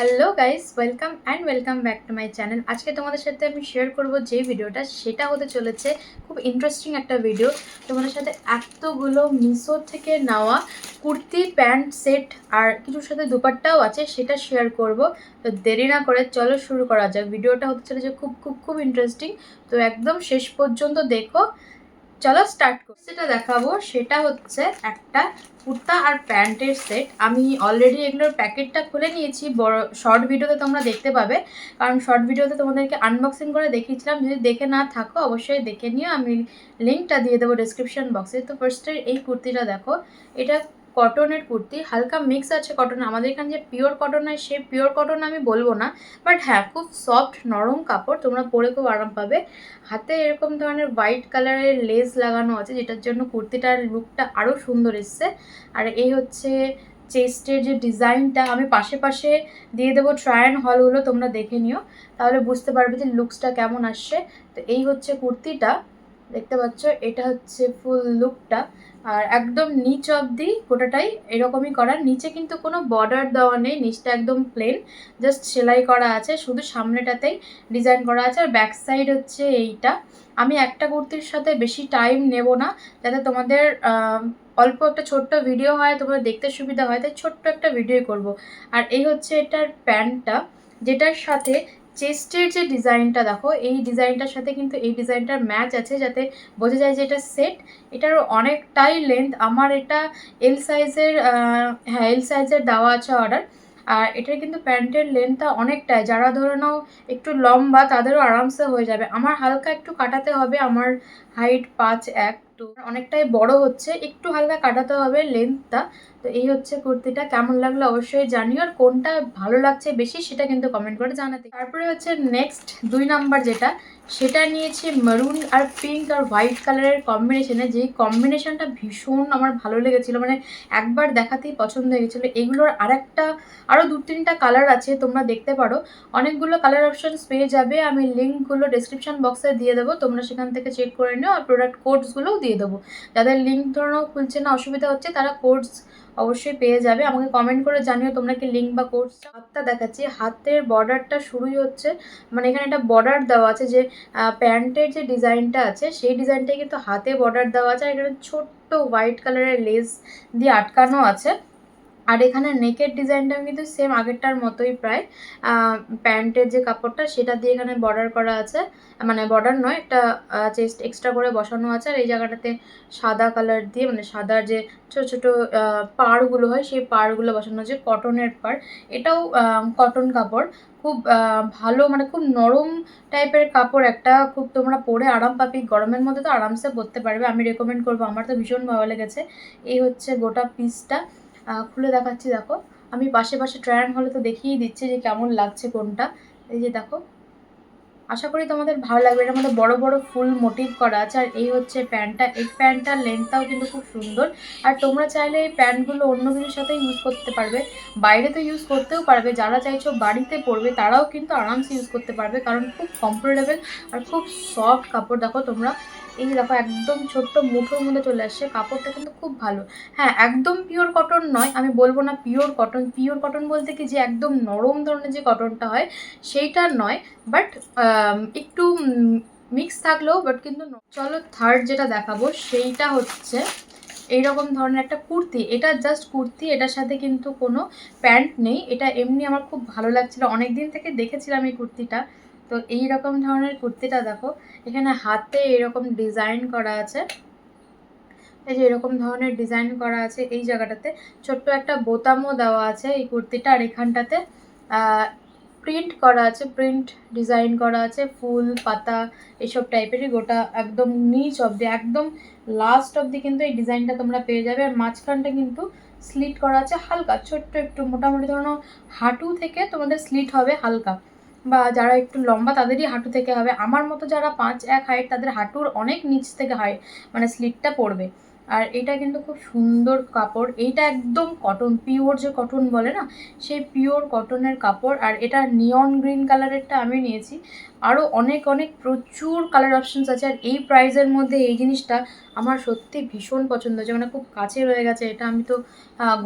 Hello guys, welcome back to my channel. আজকে তোমাদের সাথে আমি শেয়ার করব যে ভিডিওটা, সেটা হতে চলেছে খুব ইন্টারেস্টিং একটা ভিডিও। তোমাদের সাথে এতগুলো মিশো থেকে নেওয়া কুর্তি, প্যান্ট সেট আর কিছুর সাথে দুপাট্টাও আছে, সেটা শেয়ার করব। তো দেরি না করে চলো শুরু করা যাক। ভিডিওটা হতে চলেছে খুব খুব খুব ইন্টারেস্টিং। তো একদম শেষ পর্যন্ত দেখো। চলো স্টার্ট করি। যেটা দেখাবো সেটা হচ্ছে একটা কুর্তা আর প্যান্টের সেট। আমি অলরেডি এগুলোর প্যাকেটটা খুলে নিয়েছি, বড় শর্ট ভিডিওতে তোমরা দেখতে পাবে, কারণ শর্ট ভিডিওতে তোমাদেরকে আনবক্সিং করে দেখিয়েছিলাম। যদি দেখে না থাকো অবশ্যই দেখে নিও, আমি লিঙ্কটা দিয়ে দেবো ডিসক্রিপশন বক্সে। তো ফার্স্টে এই কুর্তিটা দেখো, এটা কটনের কুর্তি, হালকা মিক্স আছে কটন। আমাদের এখানে যে পিওর কটন হয় সে পিওর কটন আমি বলবো না, বাট হ্যাঁ খুব সফট নরম কাপড়, তোমরা পরে খুব আরাম পাবে। হাতে এরকম ধরনের হোয়াইট কালারের লেস লাগানো আছে, যেটার জন্য কুর্তিটার লুকটা আরও সুন্দর এসছে। আর এই হচ্ছে চেস্টের যে ডিজাইনটা, আমি পাশে পাশে দিয়ে দেবো ট্রাই অ্যান্ড হলগুলো, তোমরা দেখে নিও, তাহলে বুঝতে পারবে যে লুকসটা কেমন আসছে। তো এই হচ্ছে কুর্তিটা, দেখতে পাচ্ছ, এটা হচ্ছে ফুল লুকটা। আর একদম নিচ অবধি গোটাটাই এরকমই করা, নিচে কিন্তু কোনো বর্ডার দেওয়া নেই, নিচটা একদম প্লেন, জাস্ট সেলাই করা আছে, শুধু সামনেটাতেই ডিজাইন করা আছে। আর ব্যাক সাইড হচ্ছে এইটা। আমি একটা কুর্তির সাথে বেশি টাইম নেব না, যাতে তোমাদের অল্প একটা ছোট্ট ভিডিও হয়, তোমাদের দেখতে সুবিধা হয়, তাই ছোট্ট একটা ভিডিও করব। আর এই হচ্ছে এটার প্যান্টটা, যেটার সাথে চেস্টের যে ডিজাইনটা দেখো, এই ডিজাইনটার সাথে কিন্তু এই ডিজাইনটার ম্যাচ আছে, যাতে বোঝা যায় যে এটা সেট। এটার অনেকটাই লেন্থ, আমার এটা এল সাইজের, হ্যাঁ এল সাইজের দেওয়া আছে অর্ডার। আর এটার কিন্তু প্যান্টের লেন্থটা অনেকটাই, যারা ধরে নাও একটু লম্বা তাদেরও আরামসে হয়ে যাবে। আমার হালকা একটু কাটাতে হবে, আমার হাইট 5'1", তো অনেকটাই বড় হচ্ছে, একটু হালকা কাটাতে হবে লেন্থটা। তো এই হচ্ছে কুর্তিটা, কেমন লাগলো অবশ্যই জানিও, আর কোনটা ভালো লাগছে বেশি সেটা কিন্তু কমেন্ট করে জানাতে। তারপরে হচ্ছে নেক্সট 2 নাম্বার যেটা, সেটা নিয়েছি মেরুন আর পিঙ্ক আর হোয়াইট কালারের কম্বিনেশনে। যেই কম্বিনেশনটা ভীষণ আমার ভালো লেগেছিলো, মানে একবার দেখাতেই পছন্দ হয়ে গেছিলো। এগুলোর আরও 2-3টা কালার আছে, তোমরা দেখতে পারো। অনেকগুলো কালার অপশানস পেয়ে যাবে, আমি লিঙ্কগুলো ডিসক্রিপশন বক্সে দিয়ে দেবো, তোমরা সেখান থেকে চেক করে নিও। আর প্রোডাক্ট কোডসগুলোও দিয়ে দেবো, যাদের লিঙ্ক ধরো খুলছে না, অসুবিধা হচ্ছে, তারা কোডস অবশ্যই পেয়ে যাবে। আমাকে কমেন্ট করে জানিও তোমরা কি লিঙ্ক বা কোডস। হাতটা দেখাচ্ছি, হাতের বর্ডারটা শুরুই হচ্ছে, মানে এখানে একটা বর্ডার দেওয়া আছে, যে প্যান্টের যে ডিজাইনটা আছে সেই ডিজাইনটাই কিন্তু হাতে বর্ডার দেওয়া আছে। আর এখানে ছোট্ট হোয়াইট কালারের লেস দিয়ে আটকানো আছে। আর এখানে নেকের ডিজাইনটা কিন্তু সেম আগেরটার মতোই প্রায়। প্যান্টের যে কাপড়টা সেটা দিয়ে এখানে বর্ডার করা আছে, মানে বর্ডার নয়, একটা চেস্ট এক্সট্রা করে বসানো আছে। আর এই জায়গাটাতে সাদা কালার দিয়ে, মানে সাদার যে ছোটো ছোটো পাড়গুলো হয় সেই পাড়গুলো বসানো আছে, কটনের পাড়। এটাও কটন কাপড়, খুব ভালো, মানে খুব নরম টাইপের কাপড় একটা, খুব তোমরা পরে আরাম পাবে, গরমের মধ্যে তো আরামসে পরতে পারবে, আমি রেকমেন্ড করবো, আমার তো ভীষণ ভালো লেগেছে। এই হচ্ছে গোটা পিসটা, খুলে দেখাচ্ছি দেখো। আমি পাশে পাশে ট্রাই অন হলে তো দেখিয়ে দিচ্ছি যে কেমন লাগছে কোনটা। এই যে দেখো, আশা করি তোমাদের ভালো লাগবে। এটার মধ্যে বড় বড় ফুল মোটিভ করা আছে। আর এই হচ্ছে প্যান্টটা, এই প্যান্টটার লেন্থটাও কিন্তু খুব সুন্দর। আর তোমরা চাইলে এই প্যান্টগুলো অন্য কিছুর সাথে ইউজ করতে পারবে, বাইরে তো ইউজ করতেও পারবে, যারা চাইছো বাড়িতে পরবে তারাও কিন্তু আরামসে ইউজ করতে পারবে, কারণ খুব কমফোর্টেবল আর খুব সফট কাপড়। দেখো তোমরা, এই যে দেখো একদম ছোট্ট মুঠোর মধ্যে চলে আসছে, কাপড়টা কিন্তু খুব ভালো। হ্যাঁ একদম পিওর কটন নয়, আমি বলবো না পিওর কটন, পিওর কটন বলতে কি যে একদম নরম ধরনের যে কটনটা হয় সেইটা নয়, বাট একটু মিক্স থাকলেও, বাট কিন্তু চলো থার্ড যেটা দেখাবো সেইটা হচ্ছে এইরকম ধরনের একটা কুর্তি। এটা জাস্ট কুর্তি, এটার সাথে কিন্তু কোনো প্যান্ট নেই, এটা এমনি আমার খুব ভালো লাগছিল, অনেক দিন থেকে দেখেছিলাম এই কুর্তিটা। তো এই রকম ধরনের কুর্তিটা দেখো, এখানে হাতে এরকম ডিজাইন করা আছে, এই যে এরকম ধরনের ডিজাইন করা আছে, এই জায়গাটাতে ছোট্ট একটা বোতামও দেওয়া আছে এই কুর্তিটা। আর এখানটাতে প্রিন্ট করা আছে, প্রিন্ট ডিজাইন করা আছে, ফুল পাতা এসব টাইপেরই, গোটা একদম নিচ অবধি, একদম লাস্ট অবধি কিন্তু এই ডিজাইনটা তোমরা পেয়ে যাবে। আর মাঝখানটা কিন্তু স্লিট করা আছে হালকা, ছোট্ট একটু, মোটামুটি ধরো হাঁটু থেকে তোমাদের স্লিট হবে হালকা, বা যারা একটু লম্বা তাদেরই হাঁটু থেকে হবে, আমার মতো যারা 5'1" হাইট তাদের হাঁটুর অনেক নিচ থেকে মানে স্লিটটা পড়বে। আর এটা কিন্তু খুব সুন্দর কাপড়, এইটা একদম কটন, পিওর যে কটন বলে না, সেই পিওর কটনের কাপড়। আর এটা নিয়ন গ্রিন কালারেরটা আমি নিয়েছি, আরও অনেক অনেক প্রচুর কালার অপশানস আছে। আর এই প্রাইসের মধ্যে এই জিনিসটা আমার সত্যি ভীষণ পছন্দ হয়েছে, মানে খুব কাছে রয়ে গেছে এটা। আমি তো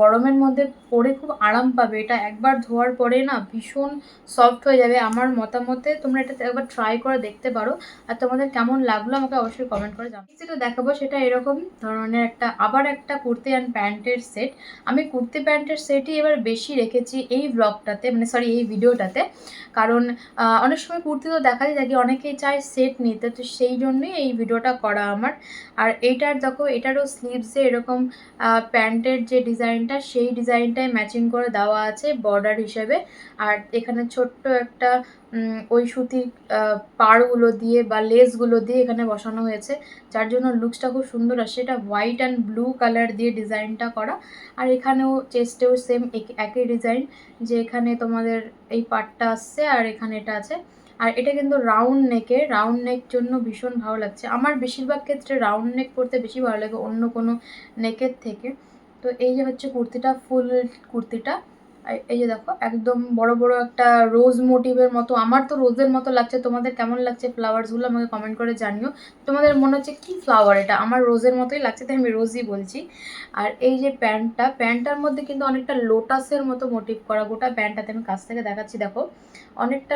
গরমের মধ্যে পরে খুব আরাম পাবে, এটা একবার ধোয়ার পরে না ভীষণ সফট হয়ে যাবে। আমার মতামতে তোমরা এটা একবার ট্রাই করে দেখতে পারো, আর তোমাদের কেমন লাগলো আমাকে অবশ্যই কমেন্ট করে জানাও। যেটা দেখাবো সেটা এরকম ধরনের আবার একটা কুর্তি অ্যান্ড প্যান্টের সেট। আমি কুর্তি প্যান্টের সেটই এবার বেশি রেখেছি এই ব্লগটাতে, মানে সরি এই ভিডিওটাতে, কারণ অনেক সময় কুর্তি তো দেখাই থাকি, অনেকেই চায় সেট নিতে, তো সেই জন্যই এই ভিডিওটা করা আমার। আর এইটার দেখো, এটারও স্লিভসে এরকম প্যান্টের যে ডিজাইনটা, সেই ডিজাইনটাই ম্যাচিং করে দেওয়া আছে বর্ডার হিসেবে। আর এখানে ছোট্ট একটা ওই সুতির পাড়গুলো দিয়ে বা লেসগুলো দিয়ে এখানে বসানো হয়েছে, যার জন্য লুকসটা খুব সুন্দর আসে। এটা হোয়াইট অ্যান্ড ব্লু কালার দিয়ে ডিজাইনটা করা। আর এখানেও চেস্টেও সেম একই ডিজাইন, যে এখানে তোমাদের এই পার্টটা আসছে আর এখানে এটা আছে। আর এটা কিন্তু রাউন্ড নেক জন্য ভীষণ ভালো লাগছে আমার। বেশিরভাগ ক্ষেত্রে রাউন্ড নেক পরতে বেশি ভালো লাগে অন্য কোনো নেকের থেকে। তো এই যে হচ্ছে কুর্তিটা, ফুল কুর্তিটা। এই যে দেখো একদম বড় বড় একটা রোজ মোটিভের মতো, আমার তো রোজের মতো লাগছে। তোমাদের কেমন লাগছে ফ্লাওয়ার্সগুলো আমাকে কমেন্ট করে জানিও। তোমাদের মনে হচ্ছে কি ফ্লাওয়ার, এটা আমার রোজের মতোই লাগছে, তাই আমি রোজই বলছি। আর এই যে প্যান্টটার মধ্যে কিন্তু অনেকটা লোটাসের মতো মোটিভ করা, গোটা প্যান্টটাতে আমি কাছ থেকে দেখাচ্ছি, দেখো অনেকটা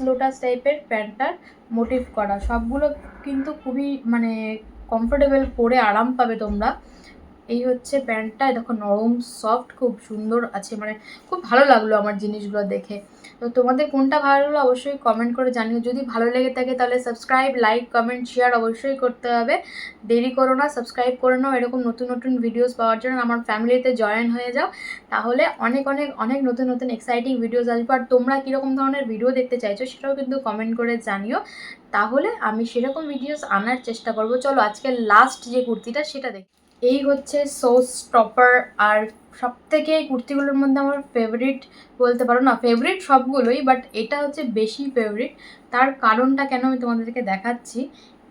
লোটাস টাইপের প্যান্টটার মোটিভ করা। সবগুলো কিন্তু খুবই মানে কমফোর্টেবল, পরে আরাম পাবে তোমরা। এই হচ্ছে প্যান্টটা, দেখো নরম সফট, খুব সুন্দর আছে, মানে খুব ভালো লাগলো আমার জিনিসগুলো দেখে। তো তোমাদের কোনটা ভালো লাগলো অবশ্যই কমেন্ট করে জানিও। যদি ভালো লেগে থাকে তাহলে সাবস্ক্রাইব, লাইক, কমেন্ট, শেয়ার অবশ্যই করতে হবে। দেরি করো না, সাবস্ক্রাইব করে নাও এরকম নতুন নতুন ভিডিওস পাওয়ার জন্য। আমার ফ্যামিলিতে জয়েন হয়ে যাও, তাহলে অনেক অনেক অনেক নতুন নতুন এক্সাইটিং ভিডিওস আসবে। আর তোমরা কীরকম ধরনের ভিডিও দেখতে চাইছো সেটাও কিন্তু কমেন্ট করে জানিও, তাহলে আমি সেরকম ভিডিওস আনার চেষ্টা করবো। চলো আজকে লাস্ট যে কুর্তিটা সেটা দেখি। এই হচ্ছে সো স্টপার। আর সব থেকে এই কুর্তিগুলোর মধ্যে আমার ফেভারিট বলতে পারো না, ফেভারিট সবগুলোই, বাট এটা হচ্ছে বেশি ফেভারিট। তার কারণটা কেন আমি তোমাদেরকে দেখাচ্ছি।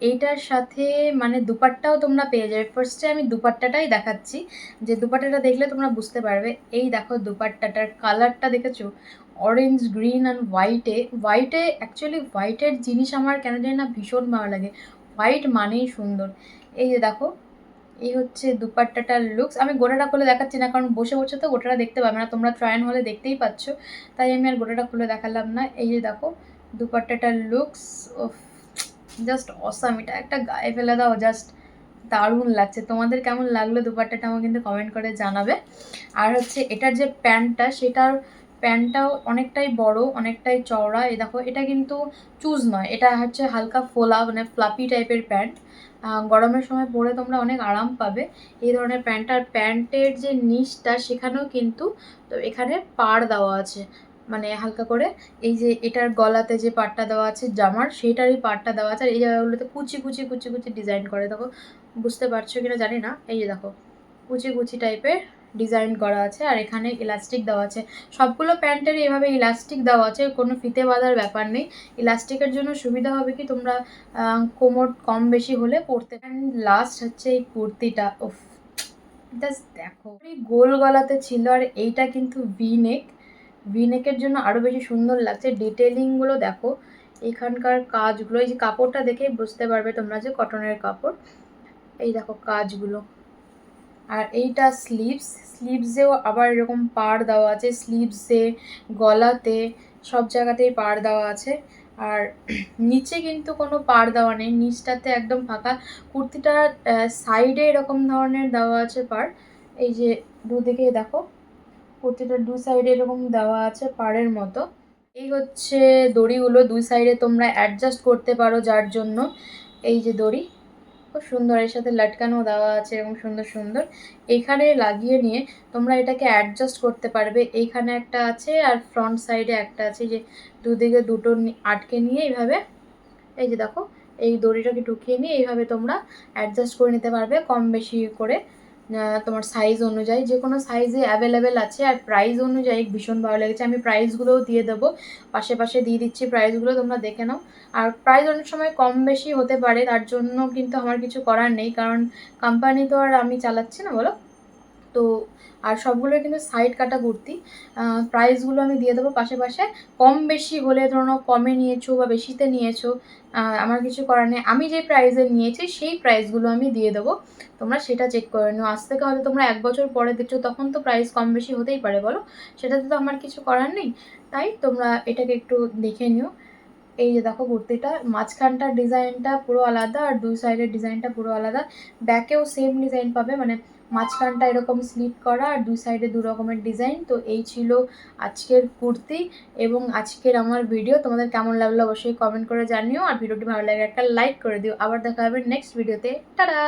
এইটার সাথে মানে দুপাট্টাও তোমরা পেয়ে যাবে। ফার্স্টে আমি দুপাট্টাটাই দেখাচ্ছি, যে দুপাট্টাটা দেখলে তোমরা বুঝতে পারবে। এই দেখো দুপাট্টাটার কালারটা দেখেছো, অরেঞ্জ, গ্রিন অ্যান্ড হোয়াইটে অ্যাকচুয়ালি হোয়াইটের জিনিস আমার কেন জানি না ভীষণ ভালো লাগে, হোয়াইট মানেই সুন্দর। এই যে দেখো, এই হচ্ছে দুপাট্টাটার লুকস। আমি গোটাটা খুলে দেখাচ্ছি না, কারণ বসে বসে তো গোটাটা দেখতে পাবে না, তোমরা ট্রায়াল হলে দেখতেই পাচ্ছ, তাই আমি আর গোটাটা খুলে দেখালাম না। এই যে দেখো দুপাট্টাটার লুকস, জাস্ট অসাম। এটা একটা গায়ে ফেলে দাও, জাস্ট দারুণ লাগছে। তোমাদের কেমন লাগলো দুপাট্টাটা আমাকে কিন্তু কমেন্ট করে জানাবে। আর হচ্ছে এটার যে প্যান্টটাও অনেকটাই বড়, অনেকটাই চওড়া। এই দেখো এটা কিন্তু চুজ নয়, এটা হচ্ছে হালকা ফোলা, মানে ফ্লাপি টাইপের প্যান্ট। গরমের সময় পরে তোমরা অনেক আরাম পাবে এই ধরনের প্যান্ট। আর প্যান্টের যে নিচটা সেখানেও কিন্তু তো এখানে পাড় দেওয়া আছে, মানে হালকা করে। এই যে এটার গলাতে যে পাড়টা দেওয়া আছে জামার, সেইটারই পাড়টা দেওয়া আছে। আর এই জায়গাগুলোতে কুচি কুচি কুচি কুচি ডিজাইন করে, দেখো বুঝতে পারছো কিনা জানি না। এই যে দেখো কুচি কুচি টাইপের ডিজাইন করা আছে, আর এখানে ইলাস্টিক দেওয়া আছে। সবগুলো প্যান্টেরই এভাবে ইলাস্টিক দেওয়া আছে, কোনো ফিতে বাঁধার ব্যাপার নেই। ইলাস্টিকের জন্য সুবিধা হবে কি, তোমরা কোমর কম বেশি হলে পরতে। অ্যান্ড লাস্ট হচ্ছে এই কুর্তিটা, ওফ জাস্ট দেখো, এই গোল গলাতে ছিল, আর এইটা কিন্তু ভি নেকের জন্য আরও বেশি সুন্দর লাগছে। ডিটেলিংগুলো দেখো, এখানকার কাজগুলো, এই যে কাপড়টা দেখেই বুঝতে পারবে তোমরা যে কটনের কাপড়। এই দেখো কাজগুলো। আর এইটা স্লিভসেও আবার এরকম পাড় দেওয়া আছে, স্লিভসে, গলাতে, সব জায়গাতেই পাড় দেওয়া আছে। আর নিচে কিন্তু কোনো পাড় দেওয়া নেই, নিচটাতে একদম ফাঁকা। কুর্তিটার সাইডে এরকম ধরনের দেওয়া আছে পাড়, এই যে দুদিকে দেখো কুর্তিটার দু সাইডে এরকম দেওয়া আছে পাড়ের মতো। এই হচ্ছে দড়িগুলো, দুই সাইডে তোমরা অ্যাডজাস্ট করতে পারো, যার জন্য এই যে দড়ি খুব সুন্দর, এর সাথে লাটকানো দেওয়া আছে এবং সুন্দর সুন্দর। এইখানে লাগিয়ে নিয়ে তোমরা এটাকে অ্যাডজাস্ট করতে পারবে। এইখানে একটা আছে আর ফ্রন্ট সাইডে একটা আছে, যে দুদিকে দুটো আটকে নিয়ে এইভাবে, এই যে দেখো এই দড়িটাকে ঢুকিয়ে নিয়ে এইভাবে তোমরা অ্যাডজাস্ট করে নিতে পারবে কম বেশি করে। তোমার সাইজ অনুযায়ী, যে কোনো সাইজে অ্যাভেলেবেল আছে। আর প্রাইস অনুযায়ী ভীষণ ভালো লেগেছে। আমি প্রাইসগুলোও দিয়ে দেবো, পাশে পাশে দিয়ে দিচ্ছি প্রাইসগুলো, তোমরা দেখে নাও। আর প্রাইস অনেক সময় কম বেশি হতে পারে, তার জন্য কিন্তু আমার কিছু করার নেই, কারণ কোম্পানি তো আর আমি চালাচ্ছি না, বলো তো। আর সবগুলো কিন্তু সাইড কাটা কুর্তি। প্রাইসগুলো আমি দিয়ে দেবো পাশে পাশে। কম বেশি হলে ধরো কমে নিয়েছো বা বেশিতে নিয়েছো, আমার কিছু করার নেই। আমি যে প্রাইসে নিয়েছি সেই প্রাইসগুলো আমি দিয়ে দেবো, তোমরা সেটা চেক করে নিও। আজ থেকে হয়তো তোমরা 1 বছর পরে দেখছো, তখন তো প্রাইস কম বেশি হতেই পারে, বলো। সেটাতে তো আমার কিছু করার নেই। তাই তোমরা এটাকে একটু দেখে নিও। এই যে দেখো কুর্তিটা, মাঝখানটার ডিজাইনটা পুরো আলাদা আর দুই সাইডের ডিজাইনটা পুরো আলাদা। ব্যাকেও সেম ডিজাইন পাবে, মানে মাঝখানটা এরকম স্লিট করা আর দুই সাইডে দু রকমের ডিজাইন। তো এই ছিল আজকের কুর্তি এবং আজকের আমার ভিডিও। তোমাদের কেমন লাগলো অবশ্যই কমেন্ট করে জানিও, আর ভিডিওটি ভালো লাগে একটা লাইক করে দিও। আবার দেখা হবে নেক্সট ভিডিওতে। টাটা।